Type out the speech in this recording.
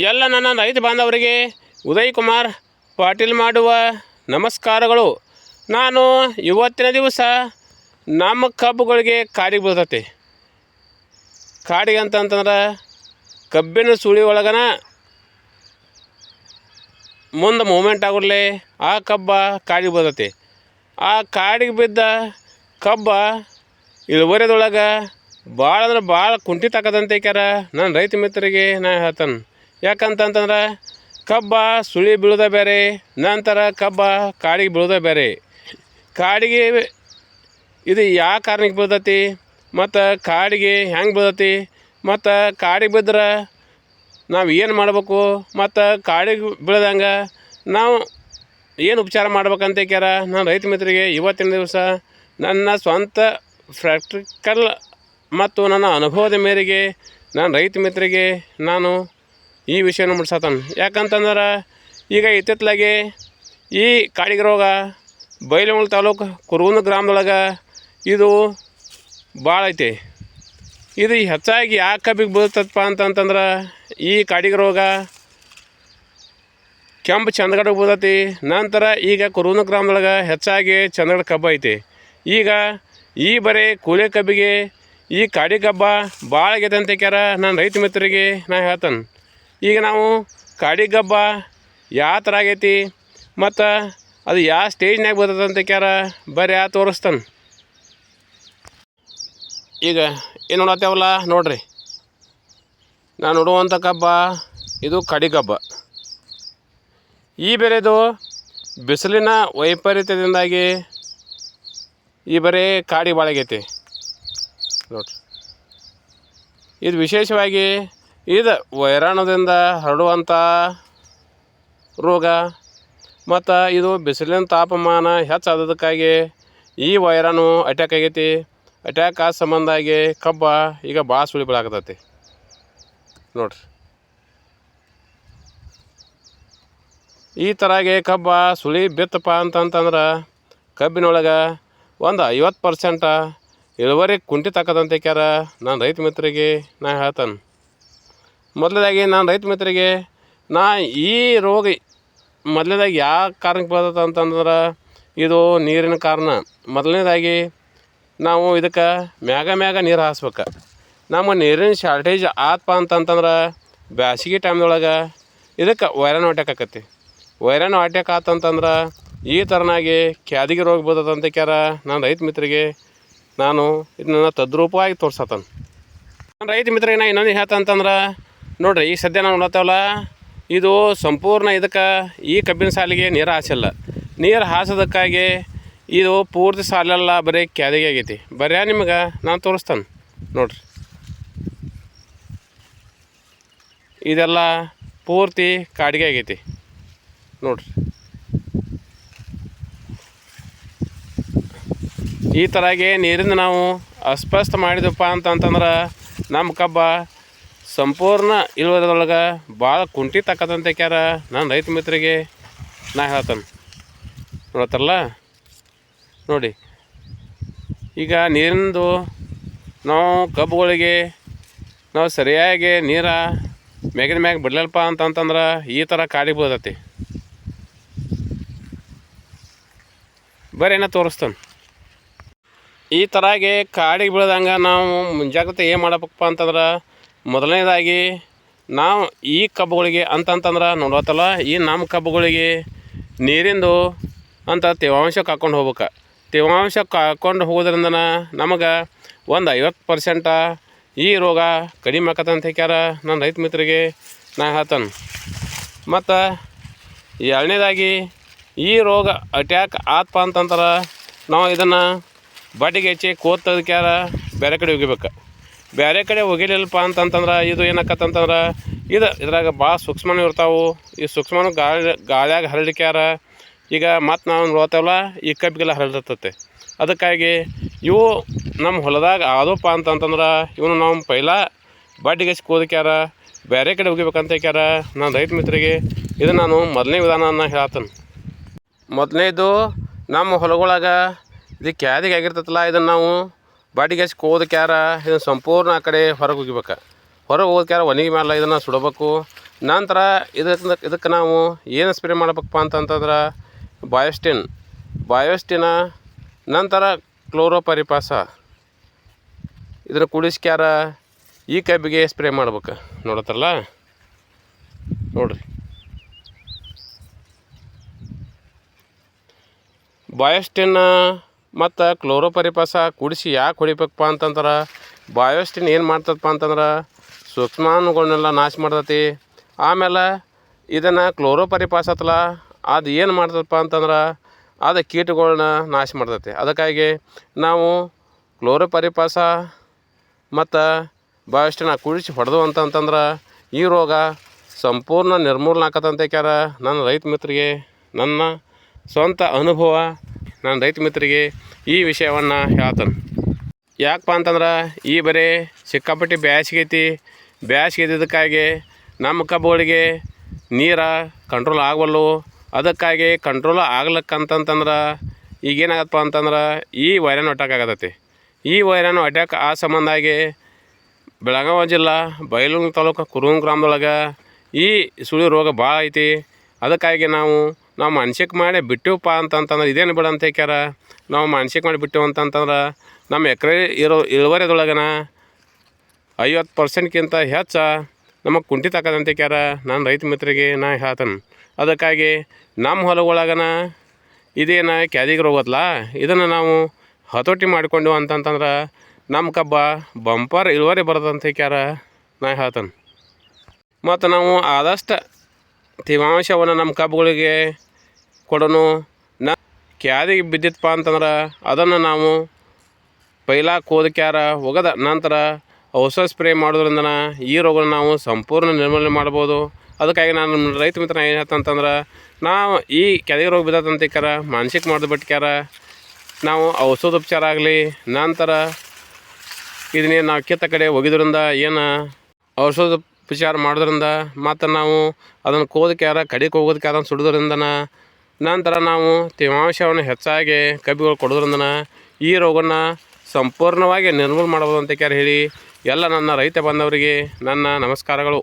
ಎಲ್ಲ ನನ್ನ ರೈತ ಬಾಂಧವರಿಗೆ ಉದಯ್ ಕುಮಾರ್ ಪಾಟೀಲ್ ಮಾಡುವ ನಮಸ್ಕಾರಗಳು. ನಾನು ಇವತ್ತಿನ ದಿವಸ ನಮ್ಮ ಕಬ್ಬುಗಳಿಗೆ ಕಾಡಿಗೆ ಬೀಳ್ತೈತಿ. ಕಾಡಿಗೆ ಅಂತಂತಂದ್ರೆ ಕಬ್ಬಿನ ಸುಳಿ ಒಳಗನ ಮುಂದೆ ಮೂಮೆಂಟ್ ಆಗುರ್ಲೆ ಆ ಕಬ್ಬ ಕಾಡಿಗೆ ಬೀಳ್ತೈತಿ. ಆ ಕಾಡಿಗೆ ಬಿದ್ದ ಕಬ್ಬ ಇಳುವರಿದೊಳಗೆ ಭಾಳ ಅಂದ್ರೆ ಭಾಳ ಕುಂಠಿತ ಆಕದಂತೆ ಕ್ಯಾರ ನಾನು ರೈತ ಮಿತ್ರರಿಗೆ ನಾ ಹೇಳ್ತಾನೆ. ಯಾಕಂತಂತಂದ್ರೆ ಕಬ್ಬ ಸುಳಿ ಬೀಳೋದ ಬೇರೆ, ನಂತರ ಕಬ್ಬ ಕಾಡಿಗೆ ಬೀಳೋದ ಬೇರೆ. ಕಾಡಿಗೆ ಇದು ಯಾವ ಕಾರಣಕ್ಕೆ ಬೀಳ್ತೈತಿ ಮತ್ತು ಕಾಡಿಗೆ ಹೆಂಗೆ ಬೀಳ್ತೈತಿ ಮತ್ತು ಕಾಡಿಗೆ ಬಿದ್ರೆ ನಾವು ಏನು ಮಾಡಬೇಕು ಮತ್ತು ಕಾಡಿಗೆ ಬೀಳ್ದಂಗೆ ನಾವು ಏನು ಉಪಚಾರ ಮಾಡ್ಬೇಕಂತ ಕ್ಯಾರ ನಾನು ರೈತ ಮಿತ್ರರಿಗೆ ಇವತ್ತಿನ ದಿವಸ ನನ್ನ ಸ್ವಂತ ಪ್ರಾಕ್ಟಿಕಲ್ ಮತ್ತು ನನ್ನ ಅನುಭವದ ಮೇರೆಗೆ ನಾನು ರೈತ ಮಿತ್ರರಿಗೆ ನಾನು ಈ ವಿಷಯನ ಮುಟ್ಸತ್ತಾನೆ. ಯಾಕಂತಂದ್ರೆ ಈಗ ಇತ್ತಿತ್ತಲಾಗೆ ಈ ಕಾಡಿಗೆ ರೋಗ ಬೈಲಹೊಂಗಲ ತಾಲೂಕು ಕುರುಗುಂದ ಗ್ರಾಮದೊಳಗೆ ಇದು ಭಾಳ ಐತಿ. ಇದು ಹೆಚ್ಚಾಗಿ ಯಾಕೆ ಕಬ್ಬಿಗೆ ಬೀಳ್ತದಪ್ಪ ಅಂತಂತಂದ್ರೆ ಈ ಕಾಡಿಗೆ ರೋಗ ಕೆಂಪು ಚಂದಗಡ ಬೀಳ್ತೈತಿ. ನಂತರ ಈಗ ಕುರುಗುಂದ ಗ್ರಾಮದೊಳಗೆ ಹೆಚ್ಚಾಗಿ ಚಂದಗಡ ಕಬ್ಬು ಐತಿ. ಈಗ ಈ ಬರೀ ಕೂಳೆ ಕಬ್ಬಿಗೆ ಈ ಕಾಡಿ ಕಬ್ಬ ಭಾಳ ಆಗೈತೆ ಅಂತ ಕ್ಯಾರ ನಾನು ರೈತ ಮಿತ್ರರಿಗೆ ನಾ ಹೇಳ್ತಾನೆ. ಈಗ ನಾವು ಕಾಡಿ ಕಬ್ಬ ಯಾವ ಥರ ಆಗೈತಿ ಮತ್ತು ಅದು ಯಾವ ಸ್ಟೇಜ್ನಾಗ ಬರ್ತದೆ ಅಂತ ಕ್ಯಾರ ಬರೀ ತೋರಿಸ್ತಾನೆ. ಈಗ ಏನು ನೋಡತ್ತೇವಲ್ಲ ನೋಡ್ರಿ, ನಾನು ನೋಡುವಂಥ ಕಬ್ಬ ಇದು ಕಾಡಿ ಕಬ್ಬ. ಈ ಬೆಳೆದು ಬಿಸಿಲಿನ ವೈಪರೀತ್ಯದಿಂದಾಗಿ ಈ ಬರೀ ಕಾಡಿ ಭಾಳ ಆಗೈತಿ ನೋಡ್ರಿ. ಇದು ವಿಶೇಷವಾಗಿ ಇದು ವೈರಾಣುದಿಂದ ಹರಡುವಂಥ ರೋಗ ಮತ್ತು ಇದು ಬಿಸಿಲಿನ ತಾಪಮಾನ ಹೆಚ್ಚಾದದಕ್ಕಾಗಿ ಈ ವೈರಾಣು ಅಟ್ಯಾಕ್ ಆಗೈತಿ. ಅಟ್ಯಾಕ್ ಆದ ಸಂಬಂಧಾಗಿ ಕಬ್ಬ ಈಗ ಭಾಳ ಸುಳಿ ಬೀಳಾಕತ್ತೈತಿ ನೋಡ್ರಿ. ಈ ಥರಾಗೆ ಕಬ್ಬ ಸುಳಿ ಬಿತ್ತಪ್ಪ ಅಂತಂತಂದ್ರೆ ಕಬ್ಬಿನೊಳಗೆ ಒಂದು 50% ಇಳುವರಿ ಕುಂಠಿತ ಆಕದಂತೆ ಕ್ಯಾರ ನಾನು ರೈತ ಮಿತ್ರರಿಗೆ ನಾ ಹೇಳ್ತಾನೆ. ಮೊದಲದಾಗಿ ನಾನು ರೈತ ಮಿತ್ರರಿಗೆ ನಾ ಈ ರೋಗ ಮೊದಲನೇದಾಗಿ ಯಾವ ಕಾರಣಕ್ಕೆ ಬರ್ತದೆ ಅಂತಂದ್ರೆ ಇದು ನೀರಿನ ಕಾರಣ. ಮೊದಲನೇದಾಗಿ ನಾವು ಇದಕ್ಕೆ ಮ್ಯಾಗ ನೀರು ಹಾಸ್ಬೇಕು. ನಮ್ಮ ನೀರಿನ ಶಾರ್ಟೇಜ್ ಆತಪ್ಪ ಅಂತಂತಂದ್ರೆ ಬ್ಯಾಸಿಗೆ ಟೈಮ್ದೊಳಗೆ ಇದಕ್ಕೆ ವೈರಾಣು ಅಟ್ಯಾಕ್ ಆಕತಿ. ವೈರಾಣು ಅಟ್ಯಾಕ್ ಆತಂತಂದ್ರೆ ಈ ಥರನಾಗಿ ಕ್ಯಾದಿಗೆ ರೋಗ ಬರ್ತದಂತ ಕ್ಯಾರ ನಾನು ರೈತ ಮಿತ್ರರಿಗೆ ನಾನು ಇದನ್ನ ತದ್ರೂಪವಾಗಿ ತೋರ್ಸತ್ತಾನೆ. ನಾನು ರೈತ ಮಿತ್ರರಿಗೆ ನಾ ಇನ್ನೊಂದು ಹೇಳ್ತಂತಂದ್ರೆ ನೋಡಿರಿ, ಈಗ ಸದ್ಯ ನಾವು ನೋಡ್ತೇವಲ್ಲ ಇದು ಸಂಪೂರ್ಣ ಇದಕ್ಕೆ ಈ ಕಬ್ಬಿನ ಸಾಲಿಗೆ ನೀರು ಹಾಸಿಲ್ಲ. ನೀರು ಹಾಸೋದಕ್ಕಾಗಿ ಇದು ಪೂರ್ತಿ ಸಾಲೆಲ್ಲ ಬರೀ ಕ್ಯಾದಿಗೆ ಆಗೈತಿ. ಬರೀ ನಿಮ್ಗೆ ನಾನು ತೋರಿಸ್ತಾನೆ ನೋಡಿರಿ. ಇದೆಲ್ಲ ಪೂರ್ತಿ ಕಾಡಿಗೆ ಆಗೈತಿ ನೋಡಿರಿ. ಈ ಥರಾಗೆ ನೀರಿಂದ ನಾವು ಅಸ್ಪಷ್ಟ ಮಾಡಿದಪ್ಪ ಅಂತಂತಂದ್ರೆ ನಮ್ಮ ಕಬ್ಬ ಸಂಪೂರ್ಣ ಇಳುವರಿದೊಳಗೆ ಭಾಳ ಕುಂಠಿತ ಆಕತ್ತಂತ ಕ್ಯಾರ ನಾನು ರೈತ ಮಿತ್ರರಿಗೆ ನಾ ಹೇಳ್ತಾನೆ. ನೋಡತ್ತಲ್ಲ ನೋಡಿ, ಈಗ ನೀರಿಂದು ನಾವು ಕಬ್ಬುಗಳಿಗೆ ನಾವು ಸರಿಯಾಗಿ ನೀರು ಮ್ಯಾಗಿನ ಮ್ಯಾಗ ಬಿಡ್ಲಲ್ಪ ಅಂತಂತಂದ್ರೆ ಈ ಥರ ಕಾಡಿಗೆ ಬೀಳ್ತೈತಿ. ಬರೀ ತೋರಿಸ್ತಾನೆ. ಈ ಥರಾಗಿ ಕಾಡಿಗೆ ಬೀಳ್ದಂಗೆ ನಾವು ಮುಂಜಾಗ್ರತೆ ಏನು ಮಾಡಬೇಕಪ್ಪ ಅಂತಂದ್ರೆ ಮೊದಲನೇದಾಗಿ ನಾವು ಈ ಕಬ್ಬುಗಳಿಗೆ ಅಂತಂತಂದ್ರೆ ನೋಡತ್ತಲ್ಲ ಈ ನಮ್ಮ ಕಬ್ಬುಗಳಿಗೆ ನೀರಿಂದು ಅಂತ ತೇವಾಂಶ ಕಾಕೊಂಡು ಹೋಗ್ಬೇಕು. ತೇವಾಂಶ ಕಾಕೊಂಡು ಹೋಗೋದ್ರಿಂದ ನಮಗೆ ಒಂದು 50% ಈ ರೋಗ ಕಡಿಮೆ ಆಕತ್ತಂತ ಕ್ಯಾರ ನಾನು ರೈತ ಮಿತ್ರರಿಗೆ ನಾ ಹೇಳ್ತಾನೆ. ಮತ್ತು ಎರಡನೇದಾಗಿ ಈ ರೋಗ ಅಟ್ಯಾಕ್ ಆತಪ್ಪ ಅಂತಂದ್ರೆ ನಾವು ಇದನ್ನು ಬಡ್ಡಿಗೆ ಹೆಚ್ಚಿ ಕೋತ್ ತೆಗೆದ್ಕ್ಯಾರ ಬೇರೆ ಕಡೆ ಒಗಿಬೇಕು. ಬೇರೆ ಕಡೆ ಒಗಿಲಿಲ್ಲಪ್ಪ ಅಂತಂತಂದ್ರೆ ಇದು ಏನಾಕತ್ತಂತಂದ್ರೆ ಇದ್ರಾಗ ಭಾಳ ಸೂಕ್ಷ್ಮನೂ ಇರ್ತಾವೆ. ಈ ಸೂಕ್ಷ್ಮನೂ ಗಾಳಿಯಾಗ ಹರಡಿಕ್ಯಾರ ಈಗ ಮತ್ತು ನಾವು ನೋಡ್ತೇವಲ್ಲ ಈ ಕಬ್ಬಿಗೆಲ್ಲ ಹರಡಿರ್ತೈತೆ. ಅದಕ್ಕಾಗಿ ಇವು ನಮ್ಮ ಹೊಲದಾಗ ಆದಪ್ಪ ಅಂತಂತಂದ್ರೆ ಇವನು ನಾವು ಪೈಲ ಬಡ್ಡಿಗೆ ಹೆಚ್ಚಿ ಕೋದಕ್ಯಾರ ಬೇರೆ ಕಡೆ ಒಗಿಬೇಕಂತ ಕ್ಯಾರ ನಾನು ರೈತ ಮಿತ್ರರಿಗೆ ಇದು ನಾನು ಮೊದಲನೇ ವಿಧಾನನ ಹೇಳ್ತಾನೆ. ಮೊದಲನೇದು ನಮ್ಮ ಹೊಲಗೊಳಗೆ ಇದು ಕ್ಯಾದಿಗೆ ಆಗಿರ್ತೈತಲ್ಲ ಇದನ್ನು ನಾವು ಬಾಡಿಗೆ ಹಚ್ಚಿ ಕೋದಕ್ಯಾರ ಇದನ್ನು ಸಂಪೂರ್ಣ ಆ ಕಡೆ ಹೊರಗೆ ಒಗಿಬೇಕು. ಹೊರಗೆ ಹೋಗ್ಕ್ಯಾರ ಒಣಗಿ ಮೇಲೆ ಇದನ್ನು ಸುಡಬೇಕು. ನಂತರ ಇದಕ್ಕೆ ನಾವು ಏನು ಸ್ಪ್ರೇ ಮಾಡಬೇಕಪ್ಪ ಅಂತಂತಂದ್ರೆ ಬಯೋಸ್ಟಿನ ನಂತರ ಕ್ಲೋರೋಪರಿಪಾಸ ಇದರ ಕುಡಿಸ್ಕ್ಯಾರ ಈ ಕಬ್ಬಿಗೆ ಸ್ಪ್ರೇ ಮಾಡ್ಬೇಕು. ನೋಡತ್ತಲ್ಲ ನೋಡ್ರಿ, ಬಯೋಸ್ಟಿನ್ ಮತ್ತು ಕ್ಲೋರೋಪರಿಪಾಸ ಕುಡಿಸಿ ಯಾಕೆ ಹೊಡಿಬೇಕಪ್ಪ ಅಂತಂದ್ರೆ ಬಯೋಸ್ಟಿನ್ ಏನು ಮಾಡ್ತದಪ್ಪ ಅಂತಂದ್ರೆ ಸೂಕ್ಷ್ಮಾಣುಗಳನ್ನೆಲ್ಲ ನಾಶ ಮಾಡ್ತೈತಿ. ಆಮೇಲೆ ಇದನ್ನು ಕ್ಲೋರೋಪರಿಪಾಸ ಅತ್ತಲ್ಲ ಅದು ಏನು ಮಾಡ್ತದಪ್ಪ ಅಂತಂದ್ರೆ ಅದು ಕೀಟಗಳನ್ನ ನಾಶ ಮಾಡ್ತೈತಿ. ಅದಕ್ಕಾಗಿ ನಾವು ಕ್ಲೋರೋಪರಿಪಾಸ ಮತ್ತು ಬಯೋಸ್ಟಿನ್ ಕುಡಿಸಿ ಹೊಡೆದು ಅಂತಂದ್ರೆ ಈ ರೋಗ ಸಂಪೂರ್ಣ ನಿರ್ಮೂಲನೆ ಆಕತ್ತಂತ ಕ್ಯಾರ ನನ್ನ ರೈತ ಮಿತ್ರರಿಗೆ, ನನ್ನ ಸ್ವಂತ ಅನುಭವ, ನನ್ನ ರೈತ ಮಿತ್ರರಿಗೆ ಈ ವಿಷಯವನ್ನು ಹೇಳ್ತಾನೆ. ಯಾಕಪ್ಪ ಅಂತಂದ್ರೆ ಈ ಬರೀ ಸಿಕ್ಕಾಪಟ್ಟಿ ಬ್ಯಾಸಿಗೆ ಇದ್ದಿದ್ದಕ್ಕಾಗಿ ನಮ್ಮ ಕಬ್ಬುಗಳಿಗೆ ನೀರು ಕಂಟ್ರೋಲ್ ಆಗವಲ್ಲು. ಅದಕ್ಕಾಗಿ ಕಂಟ್ರೋಲ್ ಆಗ್ಲಿಕ್ಕಂತಂದ್ರೆ ಈಗೇನಾಗತ್ತಪ್ಪ ಅಂತಂದ್ರೆ ಈ ವೈರಾಣು ಅಟ್ಯಾಕ್ ಆಗತೈತಿ. ಈ ವೈರಾಣು ಅಟ್ಯಾಕ್ ಆ ಸಂಬಂಧಾಗಿ ಬೆಳಗಾವಿ ಜಿಲ್ಲಾ ಬೈಲಹೊಂಗಲ ತಾಲೂಕು ಕುರುಂಗ ಗ್ರಾಮದೊಳಗೆ ಈ ಸುಳಿ ರೋಗ ಭಾಳ ಐತಿ. ಅದಕ್ಕಾಗಿ ನಾವು ಮನ್ಸಿಗೆ ಮಾಡಿ ಬಿಟ್ಟಿವಪ್ಪ ಅಂತಂತಂದ್ರೆ ಇದೇನು ಬಿಡ ಅಂತ ಹೇಳ್ಯಾರ. ನಾವು ಮನ್ಸಿಗೆ ಮಾಡಿ ಬಿಟ್ಟಿವು ಅಂತಂತಂದ್ರೆ ನಮ್ಮ ಎಕರೆ ಇಳುವರಿದೊಳಗನ 50%ಕ್ಕಿಂತ ಹೆಚ್ಚು ನಮಗೆ ಕುಂಠಿತ ಆಕದಂತ ಹೇಳ್ಯಾರ ನಾನು ರೈತ ಮಿತ್ರರಿಗೆ ನಾ ಹೇಳ್ತಾನೆ. ಅದಕ್ಕಾಗಿ ನಮ್ಮ ಹೊಲಗಳಗನ ಇದೇನು ಕ್ಯಾದಿಗೆ ರೋಗತ್ತಲ್ಲ ಇದನ್ನು ನಾವು ಹತೋಟಿ ಮಾಡಿಕೊಂಡು ಅಂತಂತಂದ್ರೆ ನಮ್ಮ ಕಬ್ಬ ಬಂಪರ್ ಇಳುವರಿ ಬರೋದಂತ ಹೇಳ್ಯಾರ ನಾ ಹೇಳ್ತಾನೆ. ಮತ್ತು ನಾವು ಆದಷ್ಟು ತೇವಾಂಶವನ್ನು ನಮ್ಮ ಕಬ್ಬುಗಳಿಗೆ ಕೊಡೋನು. ಕ್ಯಾದಿಗೆ ಬಿದ್ದಿತ್ತಪ್ಪ ಅಂತಂದ್ರೆ ಅದನ್ನು ನಾವು ಪೈಲ ಕೋದಕ್ಯಾರ ಒಗದ ನಂತರ ಔಷಧ ಸ್ಪ್ರೇ ಮಾಡೋದ್ರಿಂದ ಈ ರೋಗನ ನಾವು ಸಂಪೂರ್ಣ ನಿರ್ಮೂಲನೆ ಮಾಡ್ಬೋದು. ಅದಕ್ಕಾಗಿ ನಾನು ರೈತ ಮಿತ್ರ ಏನು ಹೇಳ್ತಂತಂದ್ರೆ ನಾವು ಈ ಕ್ಯಾದಿಗೆ ರೋಗ ಬಿದ್ದದಂತ ಹೇಳ್ಯಾರ ಮಾನಸಿಕ ಮಾಡೋದು ಬಿಟ್ಕ್ಯಾರ ನಾವು ಔಷಧೋಪಚಾರ ಆಗಲಿ ನಂತರ ಇದನ್ನೇ ನಾವು ಕಿತ್ತ ಕಡೆ ಒಗಿದ್ರಿಂದ ಏನು ಔಷಧೋಪಚಾರ ಮಾಡೋದ್ರಿಂದ ಮತ್ತು ನಾವು ಅದನ್ನು ಕೋದಕ್ಯಾರ ಕಡಿಗೆ ಹೋಗೋದಕ್ಕಾರ ಸುಡೋದ್ರಿಂದ ನಂತರ ನಾವು ತೇವಾಂಶವನ್ನು ಹೆಚ್ಚಾಗಿ ಕಬ್ಬಿಗಳು ಕೊಡೋದ್ರಿಂದ ಈ ರೋಗನ ಸಂಪೂರ್ಣವಾಗಿ ನಿರ್ಮೂಲನೆ ಮಾಡ್ಬೋದು ಅಂತ ಹೇಳಿ ಎಲ್ಲ ನನ್ನ ರೈತ ಬಾಂಧವರಿಗೆ ನನ್ನ ನಮಸ್ಕಾರಗಳು.